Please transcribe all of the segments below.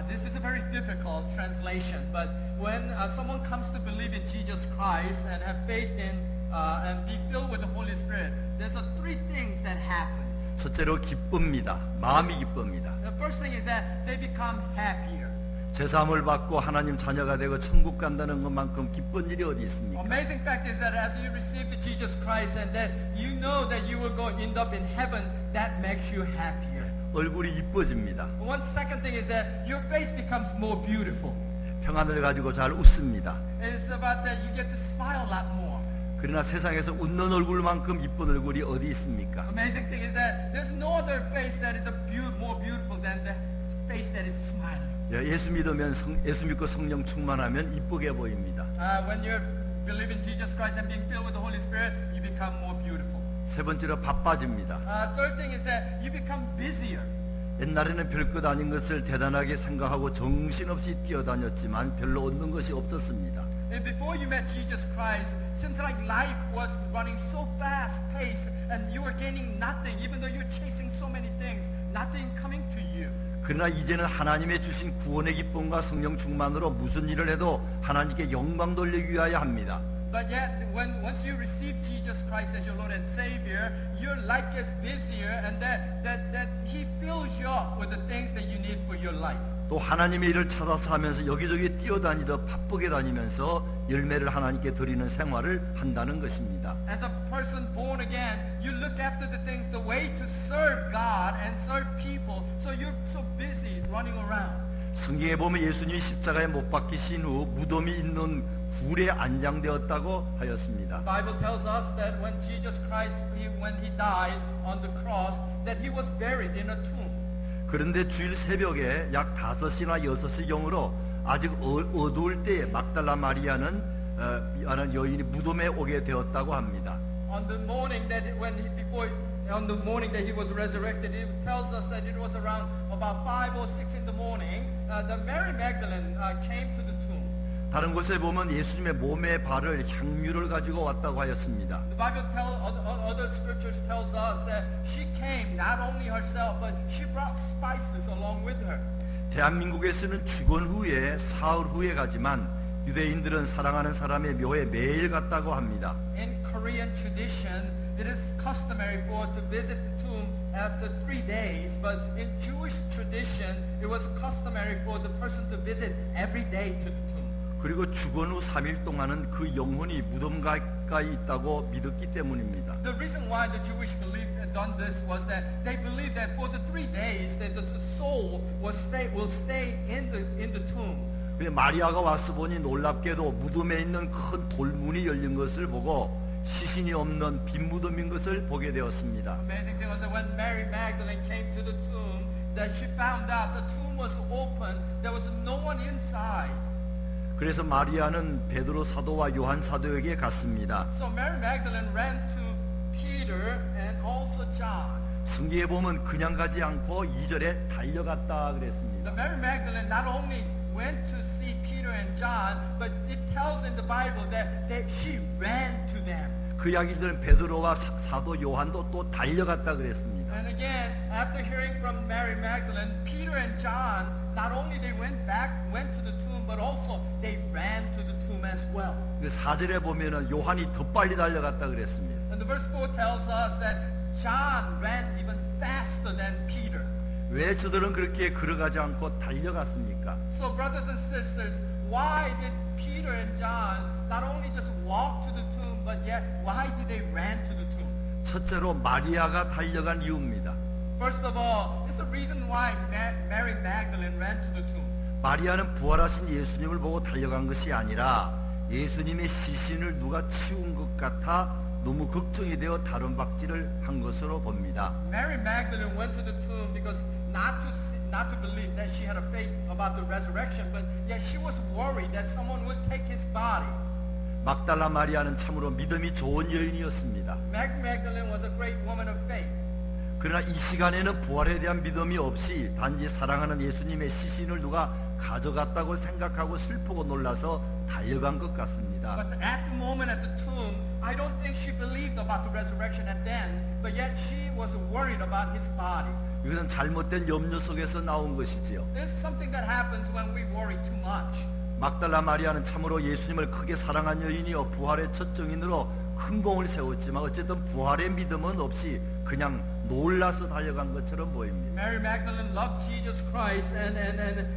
This is a very difficult translation, but when someone comes to believe in Jesus Christ and have faith in and be filled with the Holy Spirit, there's three things that happen. 첫째로 기쁩니다. 마음이 기쁩니다. The first thing is that they become happier. 제사함을 받고 하나님 자녀가 되고 천국 간다는 것만큼 기쁜 일이 어디 있습니까? Amazing fact is that as you receive the Jesus Christ and that you know that you will go end up in heaven, that makes you happier. 얼굴이 이뻐집니다. One second thing is that your face becomes more beautiful. 평안을 가지고 잘 웃습니다. It's about that you get to smile a lot more. 그러나 세상에서 웃는 얼굴만큼 이쁜 얼굴이 어디 있습니까? Amazing thing is that there's no other face that is more beautiful than the face that is smiling. 예수 믿으면 예수 믿고 성령 충만하면 이쁘게 보입니다. When you believe in Jesus Christ and being filled with the Holy Spirit, you become more beautiful. 세 번째로 바빠집니다. Third thing is that you become busier. 옛날에는 별것 아닌 것을 대단하게 생각하고 정신없이 뛰어다녔지만 별로 얻는 것이 없었습니다. And before you met Jesus Christ, seems like life was running so fast paced and you were gaining nothing, even though you're chasing so many things, nothing coming to you. 그러나 이제는 하나님의 주신 구원의 기쁨과 성령 충만으로 무슨 일을 해도 하나님께 영광 돌리기 위하여 합니다. But yet, once you receive Jesus Christ as your Lord and Savior, your life gets busier, and that He fills you up with the things that you need for your life. 또 하나님의 일을 찾아서 하면서 여기저기 뛰어다니듯 바쁘게 다니면서 열매를 하나님께 드리는 생활을 한다는 것입니다. As a person born again, you look after the things, the way to serve God and serve people. So you're so busy running around. 성경에 보면 예수님이 십자가에 못 박히신 후 무덤이 있는 굴에 안장되었다고 하였습니다. The Bible tells us that when Jesus Christ, when He died on the cross, that He was buried in a tomb. 그런데 주일 새벽에 약 5시나 6시경으로 아직 어두울 때에 막달라 마리아는 여인이 무덤에 오게 되었다고 합니다. On the morning that on the morning that He was resurrected, it tells us that it was around about 5 or 6 in the morning. The Mary Magdalene came to the tomb. 다른 곳에 보면 예수님의 몸에 바를 향유를 가지고 왔다고 하였습니다. The Bible other scriptures tells us that she came not only herself, but she brought spices along with her. 대한민국에서는 죽은 후에 사흘 후에 가지만 유대인들은 사랑하는 사람의 묘에 매일 갔다고 합니다. In Korean tradition, it is customary for to visit the tomb after 3 days, but in Jewish tradition, it was customary for the person to visit every day to the tomb. 그리고 죽은 후 3일 동안은 그 영혼이 무덤 가까이 있다고 믿었기 때문입니다. The reason why the Jewish belief had done this was that they believed that for the 3 days that the soul will stay in the tomb. 마리아가 와서 보니 놀랍게도 무덤에 있는 큰 돌문이 열린 것을 보고 시신이 없는 빈 무덤인 것을 보게 되었습니다. Amazing thing was that when Mary Magdalene came to the tomb, that she found out the tomb was open, there was no one inside. 그래서 마리아는 베드로 사도와 요한 사도에게 갔습니다. So Mary Magdalene ran to Peter and also John. 성경에 보면 그냥 가지 않고 2절에 달려갔다 그랬습니다. The Mary Magdalene not only went to see Peter and John, but it tells in the Bible that she ran to them. 그 이야기들은 베드로와 사도 요한도 또 달려갔다 그랬습니다. And again, after hearing from Mary Magdalene, Peter and John, not only they went to the tomb, but also they ran to the tomb as well. 4절에 보면은 요한이 더 빨리 달려갔다 그랬습니다. And the verse 4 tells us that John ran even faster than Peter. 왜 저들은 그렇게 걸어가지 않고 달려갔습니까? So brothers and sisters, why did Peter and John not only just walk to the tomb, but yet why did they ran to the tomb? 첫째로 마리아가 달려간 이유입니다. First of all, it's the reason why Mary Magdalene ran to the tomb. 마리아는 부활하신 예수님을 보고 달려간 것이 아니라 예수님의 시신을 누가 치운 것 같아 너무 걱정이 되어 다른 박질을 한 것으로 봅니다. Mary Magdalene went to the tomb because not to believe that she had a faith about the resurrection, but yet she was worried that someone would take his body. 막달라 마리아는 참으로 믿음이 좋은 여인이었습니다. Magdalene was a great woman of faith. 그러나 이 시간에는 부활에 대한 믿음이 없이 단지 사랑하는 예수님의 시신을 누가 가져갔다고 생각하고 슬프고 놀라서 달려간 것 같습니다. But at the moment at the tomb, I don't think she believed about the resurrection at then, but yet she was worried about his body. 이것은 잘못된 염려 속에서 나온 것이지요. There's something that happens when we worry too much. 막달라 마리아는 참으로 예수님을 크게 사랑한 여인이요 부활의 첫 증인으로 큰 공을 세웠지만 어쨌든 부활의 믿음은 없이 그냥 놀라서 달려간 것처럼 보입니다. Mary Magdalene loved Jesus Christ and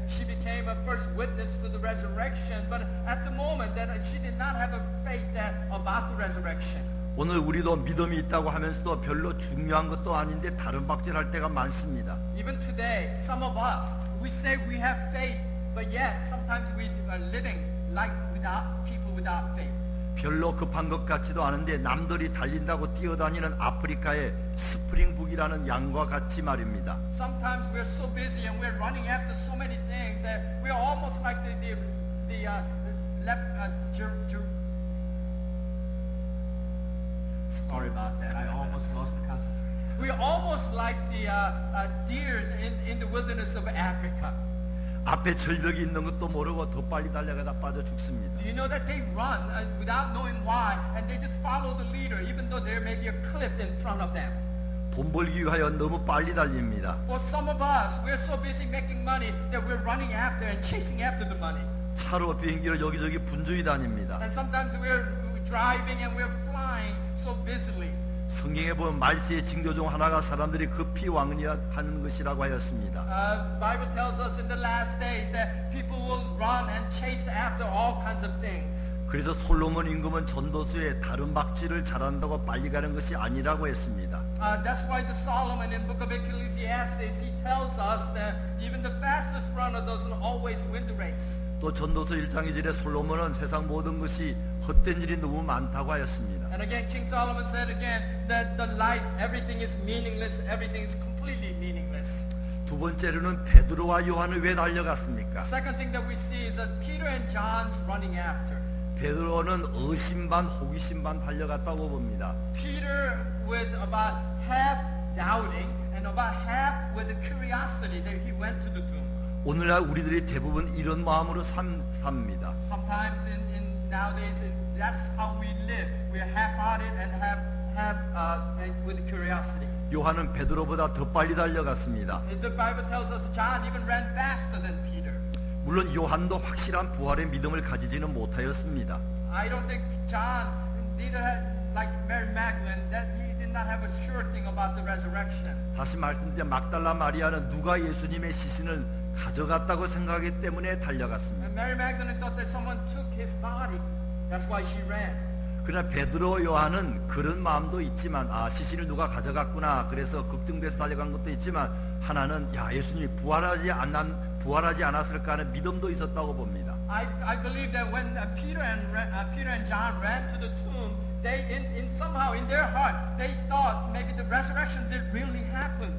she became a first witness to the resurrection, but at the moment that she did not have a faith that about the resurrection. 오늘 우리도 믿음이 있다고 하면서도 별로 중요한 것도 아닌데 다른 박질할 때가 많습니다. Even today, some of us, we say we have faith, but yet sometimes we are living like without people without faith. 별로 급한 것 같지도 않은데 남들이 달린다고 뛰어다니는 아프리카의 스프링북이라는 양과 같이 말입니다. Sometimes we're so busy and we're running after so many things that we're almost like sorry about that. I almost lost the concentration. We're almost like the deers in the wilderness of Africa. 앞에 절벽이 있는 것도 모르고 더 빨리 달려가다 빠져 죽습니다. Do you know that they run without knowing why, and they just follow the leader, even though there may be a cliff in front of them? 돈 벌기 위하여 너무 빨리 달립니다. For some of us, we're so busy making money that we're running after and chasing after the money. 차로 비행기로 여기저기 분주히 다닙니다. And sometimes we're driving and we're flying so busily. 성경에 보면 말세의 징조 중 하나가 사람들이 급히 왕래하는 것이라고 하였습니다. Bible tells us in the last days that people will run and chase after all kinds of things. 그래서 솔로몬 임금은 전도서에 다른 박질을 잘한다고 빨리 가는 것이 아니라고 했습니다. That's why the Solomon in book of Ecclesiastes, he tells us that even the fastest runner doesn't always win the race. 또 전도서 1장 2절에 솔로몬은 세상 모든 것이 헛된 일이 너무 많다고 하였습니다. And again, King Solomon said again that the life, everything is meaningless, everything is completely meaningless. 두 번째로는 베드로와 요한은 왜 달려갔습니까? Second thing that we see is that Peter and John's running after. 베드로는 의심 반 호기심 반 달려갔다고 봅니다. Peter with about half doubting and about half with the curiosity that he went to the tomb. 오늘날 우리들이 대부분 이런 마음으로 삽니다. Sometimes in nowadays that's how we live. We're half-hearted and with curiosity. 요한은 베드로보다 더 빨리 달려갔습니다. The Bible tells us John even ran faster than Peter. 물론 요한도 확실한 부활의 믿음을 가지지는 못하였습니다. I don't think John neither had like Mary Magdalene that he did not have a sure thing about the resurrection. 다시 말씀드리면 막달라 마리아는 누가 예수님의 시신을 가져갔다고 생각하기 때문에 달려갔습니다. And Mary Magdalene thought that someone took his body. That's why she ran. 그러나 베드로 요한은 그런 마음도 있지만 시신을 누가 가져갔구나 그래서 걱정돼서 달려간 것도 있지만 하나는 예수님이 부활하지 않았을까 하는 믿음도 있었다고 봅니다. I believe that when Peter and John ran to the tomb, they somehow in their heart they thought maybe the resurrection did really happen.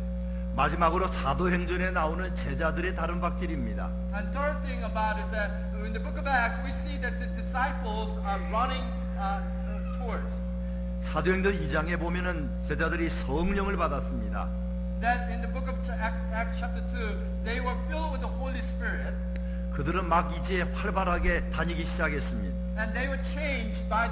마지막으로 사도행전에 나오는 제자들의 다른 박질입니다. And third thing about is that in the book of Acts we see that the disciples are running towards. 사도행전 2장에 보면은 제자들이 성령을 받았습니다. That in the book of Acts chapter 2, they were filled with the Holy Spirit. 그들은 막 이제 활발하게 다니기 시작했습니다. And they were changed by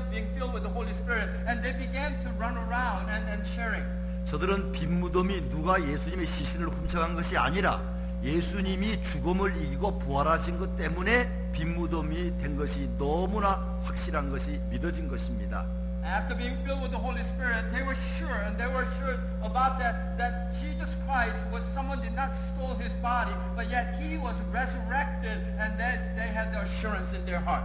being filled with the Holy Spirit, and they began to run around and sharing. 저들은 빈 무덤이 누가 예수님의 시신을 훔쳐간 것이 아니라 예수님이 죽음을 이기고 부활하신 것 때문에 빈 무덤이 된 것이 너무나 확실한 것이 믿어진 것입니다. After being filled with the Holy Spirit, they were sure about that Jesus Christ was someone did not stole his body, but yet he was resurrected, and they had the assurance in their heart.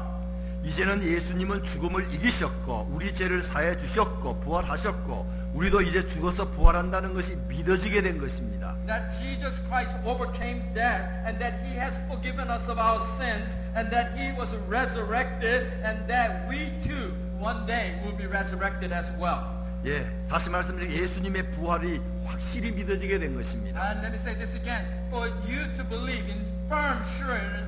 이제는 예수님은 죽음을 이기셨고 우리 죄를 사해 주셨고 부활하셨고 우리도 이제 죽어서 부활한다는 것이 믿어지게 된 것입니다. That Jesus Christ overcame death, and that he has forgiven us of our sins, and that he was resurrected, and that we too one day will be resurrected as well. 예, 다시 말씀드리면 예수님의 부활이 확실히 믿어지게 된 것입니다. And let me say this again, for you to believe in firm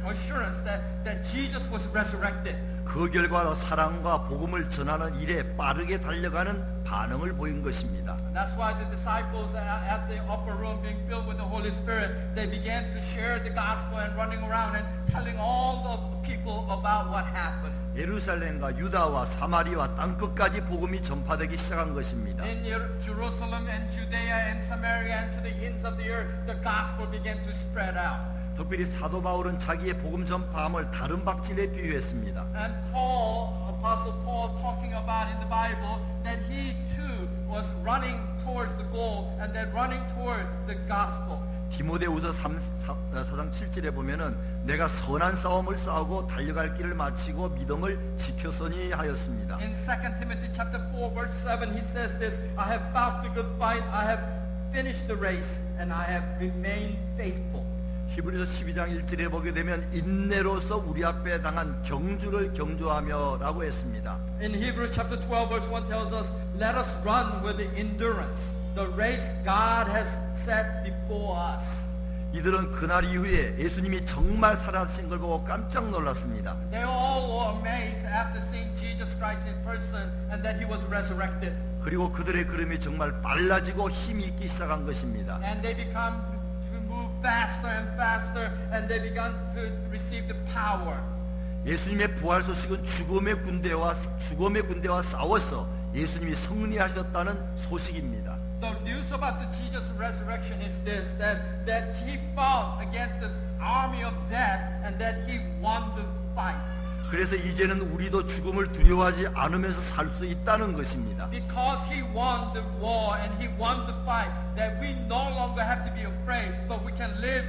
assurance that Jesus was resurrected. 그 결과로 사랑과 복음을 전하는 일에 빠르게 달려가는 반응을 보인 것입니다. And that's why the disciples at the upper room being filled with the Holy Spirit, they began to share the gospel and running around and telling all the people about what happened. 예루살렘과 유다와 사마리아 땅끝까지 복음이 전파되기 시작한 것입니다. In Jerusalem and Judea and Samaria and to the ends of the earth, the gospel began to spread out. 특별히 사도 바울은 자기의 복음 전파함을 다른 박질에 비유했습니다. And Paul, Apostle Paul, talking about in the Bible that he too was running towards the goal and that running toward the gospel. 디모데후서 4장 7절에 보면은 내가 선한 싸움을 싸우고 달려갈 길을 마치고 믿음을 지켰으니 하였습니다. In 2 Timothy chapter 4 verse 7 he says this, I have fought the good fight, I have finished the race, and I have remained faithful. 히브리서 12장 1절에 보게 되면 인내로서 우리 앞에 당한 경주를 경주하며 라고 했습니다. In Hebrews chapter 12 verse 1 tells us, let us run with the endurance, the race God has set before us. 이들은 그날 이후에 예수님이 정말 살아나신 걸 보고 깜짝 놀랐습니다. They all were amazed after seeing Jesus Christ in person and that he was resurrected. 그리고 그들의 걸음이 정말 빨라지고 힘이 있기 시작한 것입니다. And they become to move faster and faster and they began to receive the power. 예수님의 부활 소식은 죽음의 군대와 싸워서 예수님이 승리하셨다는 소식입니다. The news about the Jesus resurrection is this, that he fought against the army of death and that he won the fight. 그래서 이제는 우리도 죽음을 두려워하지 않으면서 살 수 있다는 것입니다. Because he won the war and he won the fight, that we no longer have to be afraid, but we can live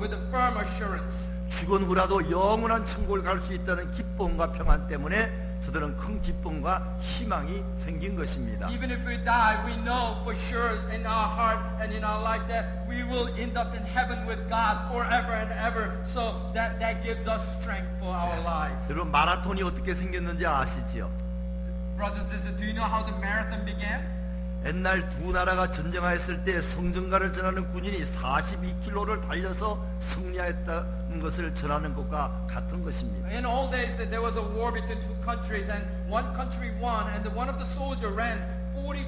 with a firm assurance. 죽은 후라도 영원한 천국을 갈 수 있다는 기쁨과 평안 때문에 저들은 큰 기쁨과 희망이 생긴 것입니다. Even if we die, we know for sure in our heart and in our life that we will end up in heaven with God forever and ever. So that gives us strength for our lives. 여러분 마라톤이 어떻게 생겼는지 아시지요? Brothers and sisters, do you know how the marathon began? 옛날 두 나라가 전쟁하였을 때 성전가를 전하는 군인이 42km를 달려서 승리했다는 것을 전하는 것과 같은 것입니다. In old days, there was a war between two countries, and one country won, and one of the soldiers ran 42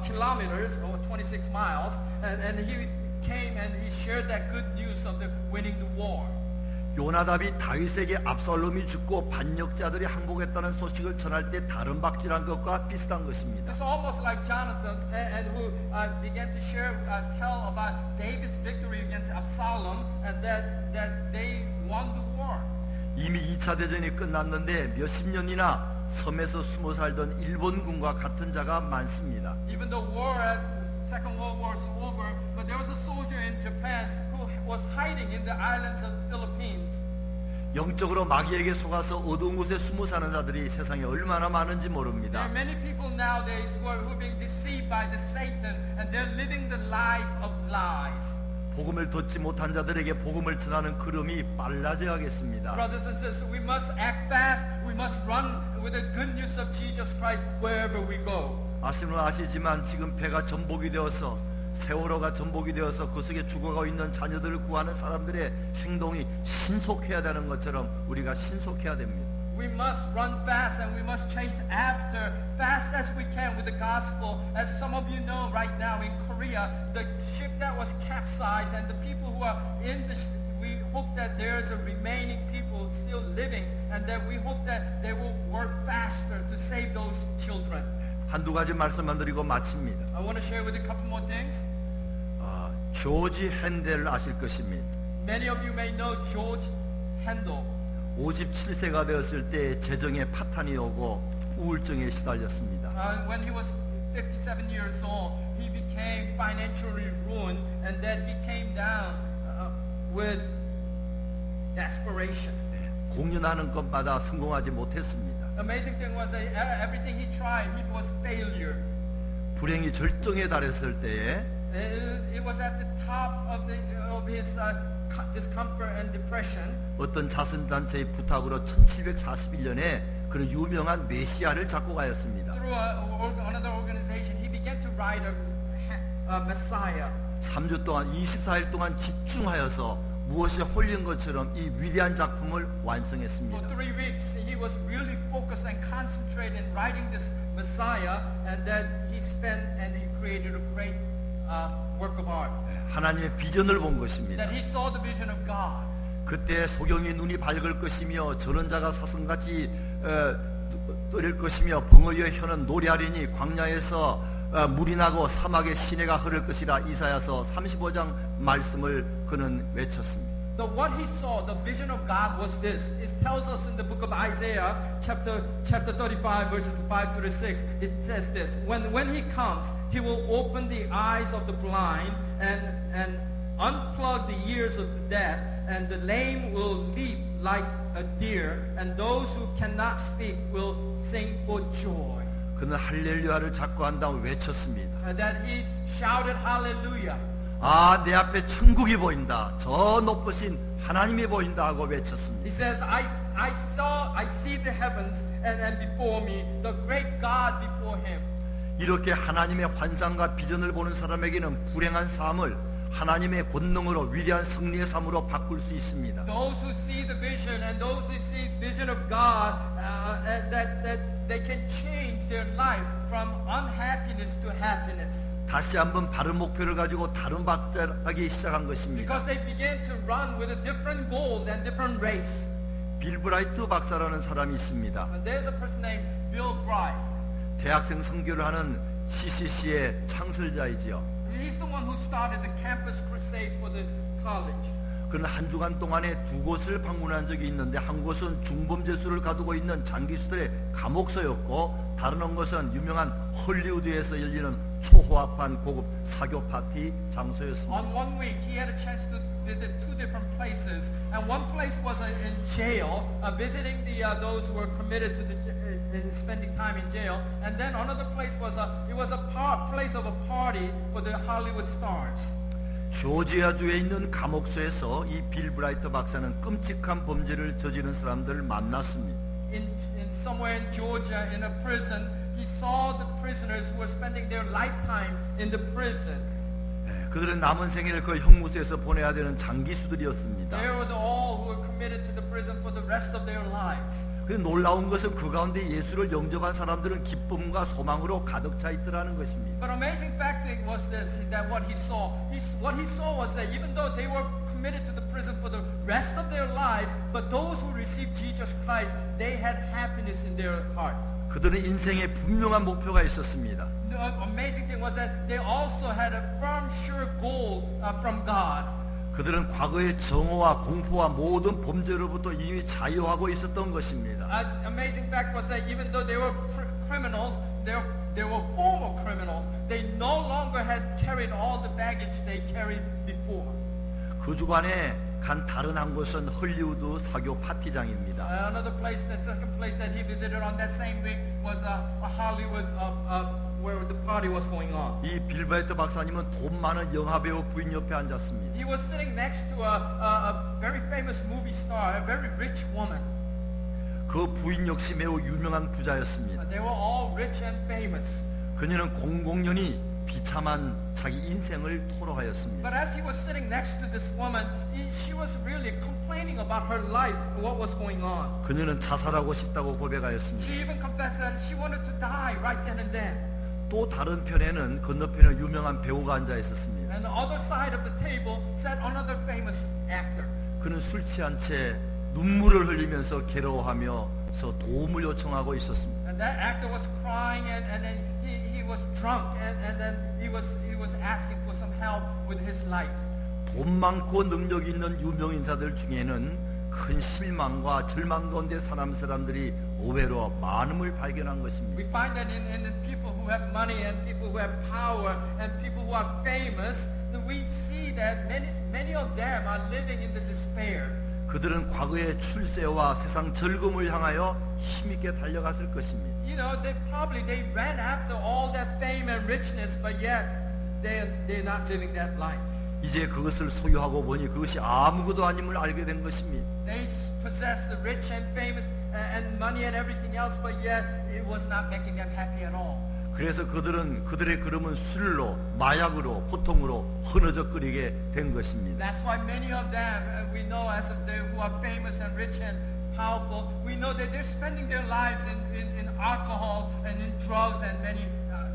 kilometers, or 26 miles, and he came and he shared that good news of the winning the war. 요나답이 다윗에게 압살롬이 죽고 반역자들이 항복했다는 소식을 전할 때 다른 박질한 것과 비슷한 것입니다. It's almost like Jonathan and who began to tell about David's victory against Absalom and that they won the war. 이미 2차 대전이 끝났는데 몇십 년이나 섬에서 숨어 살던 일본군과 같은 자가 많습니다. Even the war Second World War is over, but there was a soldier in Japan who was hiding in the islands of the Philippines. 영적으로 마귀에게 속아서 어두운 곳에 숨어 사는 자들이 세상에 얼마나 많은지 There 모릅니다. are many people nowadays who are being deceived by the Satan, and they're living the life of lies. 복음을 듣지 못한 자들에게 복음을 전하는 걸음이 빨라져야겠습니다. Brothers and sisters, we must act fast. We must run with the good news of Jesus Christ wherever we go. 아시는 아시지만 지금 배가 전복이 되어서 세월호가 전복이 되어서 그 속에 죽어가고 있는 자녀들을 구하는 사람들의 행동이 신속해야 되는 것처럼 우리가 신속해야 됩니다. We must run fast and we must chase after fast as we can with the gospel. As some of you know right now in Korea, the ship that was capsized and the people who are in the ship, we hope that there's a remaining people still living and that we hope that they will work faster to save those children. 한두 가지 말씀만 드리고 마칩니다. I want to share with you a couple more things. 조지 핸델을 아실 것입니다. Many of you may know George Handel. 57세가 되었을 때 재정에 파탄이 오고 우울증에 시달렸습니다. When he was 57 years old, he became financially ruined and then he came down with desperation. 공연하는 것마다 성공하지 못했습니다. Amazing thing was that everything he tried, it was failure. 불행이 절정에 달했을 때에 It was at the top of his discomfort and depression. 어떤 자선단체의 부탁으로 1741년에 그런 유명한 메시아를 작곡하였습니다. Through another organization, he began to write a Messiah. 3주 동안 24일 동안 집중하여서 무엇에 홀린 것처럼 이 위대한 작품을 For 완성했습니다. 3 weeks, he was really focused and concentrated in writing this Messiah, and that he spent and he created a great work of art. 하나님의 비전을 본 것입니다. That he saw the vision of God. 그때 소경이 눈이 밝을 것이며 저런 자가 사슴같이 떨릴 것이며 벙어리의 혀는 노래하리니 광야에서 물이 나고 사막에 시내가 흐를 것이라 이사야서 35장 말씀을 그는 외쳤습니다. So what he saw, the vision of God was this. It tells us in the book of Isaiah, chapter 35, verses 5 through 6. It says this: When he comes, he will open the eyes of the blind and unplug the ears of the deaf, and the lame will leap like a deer, and those who cannot speak will sing for joy. 그는 할렐루야를 자꾸 한 다음 외쳤습니다. And that he shouted hallelujah. 아, 내 앞에 천국이 보인다. 저 높으신 하나님이 보인다 하고 외쳤습니다. He says, I see the heavens, and before me, the great God before him. 이렇게 하나님의 환상과 비전을 보는 사람에게는 불행한 삶을 하나님의 권능으로 위대한 승리의 삶으로 바꿀 수 있습니다. Those who see the vision and those who see vision of God, that they can change their life from unhappiness to happiness. 다시 한번 바른 목표를 가지고 다른 박자하기 시작한 것입니다. Because they began to run with a different goal and different race. 빌 브라이트 박사라는 사람이 있습니다. And there's a person named Bill Bright. 대학생 선교를 하는 CCC의 창설자이지요. He's the one who started the campus crusade for the college. 그는 한 주간 동안에 2곳을 방문한 적이 있는데 한 곳은 중범죄수를 가두고 있는 장기수들의 감옥소였고 다른 한 곳은 유명한 헐리우드에서 열리는 초호화판 고급 사교 파티 장소였습니다. On one week, he had a chance to visit 2 different places, and one place was in jail, visiting those who were committed to spending time in jail, and then another place was a place of a party for the Hollywood stars. 조지아주에 있는 감옥소에서 이 빌 브라이트 박사는 끔찍한 범죄를 저지른 사람들을 만났습니다. In somewhere in Georgia, in a prison, he saw the prisoners who were spending their lifetime in the prison. 그들은 남은 생애를 그 형무소에서 보내야 되는 장기수들이었습니다. They were all who were committed to the prison for the rest of their lives. 그 놀라운 것은 그 가운데 예수를 영접한 사람들은 기쁨과 소망으로 가득 차 있더라는 것입니다. But amazing fact was this: that what he saw was that even though they were committed to the prison for the rest of their life, but those who received Jesus Christ, they had happiness in their heart. 그들은 인생에 분명한 목표가 있었습니다. The amazing thing was that they also had a firm, sure goal from God. 그들은 과거의 정오와 공포와 모든 범죄로부터 이미 자유하고 있었던 것입니다. Amazing fact was that even though they were criminals, they were former criminals. They no longer had carried all the baggage they carried before. 그 주간에 간 다른 한 곳은 헐리우드 사교 파티장입니다. Another place, the second place that he visited on that same week was a Hollywood where the party was going on. 이 빌 브라이트 박사님은 돈 많은 영화배우 부인 옆에 앉았습니다. He was sitting next to a very famous movie star, a very rich woman. 그 부인 역시 매우 유명한 부자였습니다. They were all rich and famous. 그녀는 공공연히 비참한 자기 인생을 토로하였습니다. But as he was sitting next to this woman, she was really complaining about her life, what was going on. 그녀는 자살하고 싶다고 고백하였습니다. She even confessed that she wanted to die right then and then. 또 다른 편에는 건너편에 유명한 배우가 앉아 있었습니다. And the other side of the table sat another famous actor. 그는 술 취한 채 눈물을 흘리면서 괴로워하면서 도움을 요청하고 있었습니다. And that actor was crying, and then he was drunk, and then he was asking for some help with his life. 돈 많고 능력 있는 유명인사들 중에는 큰 실망과 절망 가운데 사람들이 의외로 많음을 발견한 것입니다. We find that in the people who have money and people who have power and people who are famous, that we see that many of them are living in the despair. 그들은 과거의 출세와 세상 즐거움을 향하여 힘있게 달려갔을 것입니다. You know, they ran after all that fame and richness, but yet they're not living that life. 이제 그것을 소유하고 보니 그것이 아무것도 아님을 알게 된 것입니다. They possessed the rich and famous and money and everything else, but yet it was not making them happy at all. 그래서 그들의 걸음은 술로, 마약으로, 고통으로 흐느적거리게 된 것입니다. That's why many of them, we know as of they who are famous and rich and powerful, we know that they're spending their lives in alcohol and in drugs and many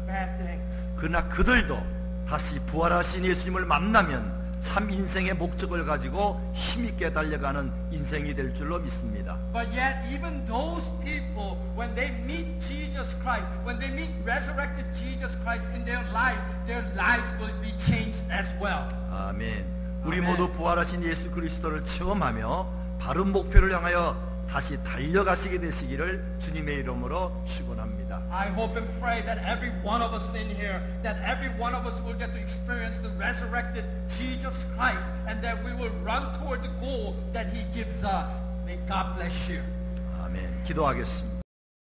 bad things. 그러나 그들도 다시 부활하신 예수님을 만나면 참 인생의 목적을 가지고 힘있게 달려가는 인생이 될 줄로 믿습니다. But yet, even those people, when they meet Jesus Christ, when they meet resurrected Jesus Christ in their lives will be changed as well. 아멘. 우리 아멘. 모두 부활하신 예수 그리스도를 체험하며 바른 목표를 향하여 다시 달려가시게 되시기를 주님의 이름으로 축원합니다. I hope and pray that every one of us in here, that every one of us will get to experience the resurrected Jesus Christ, and that we will run toward the goal that He gives us. May God bless you. 아멘. 기도하겠습니다.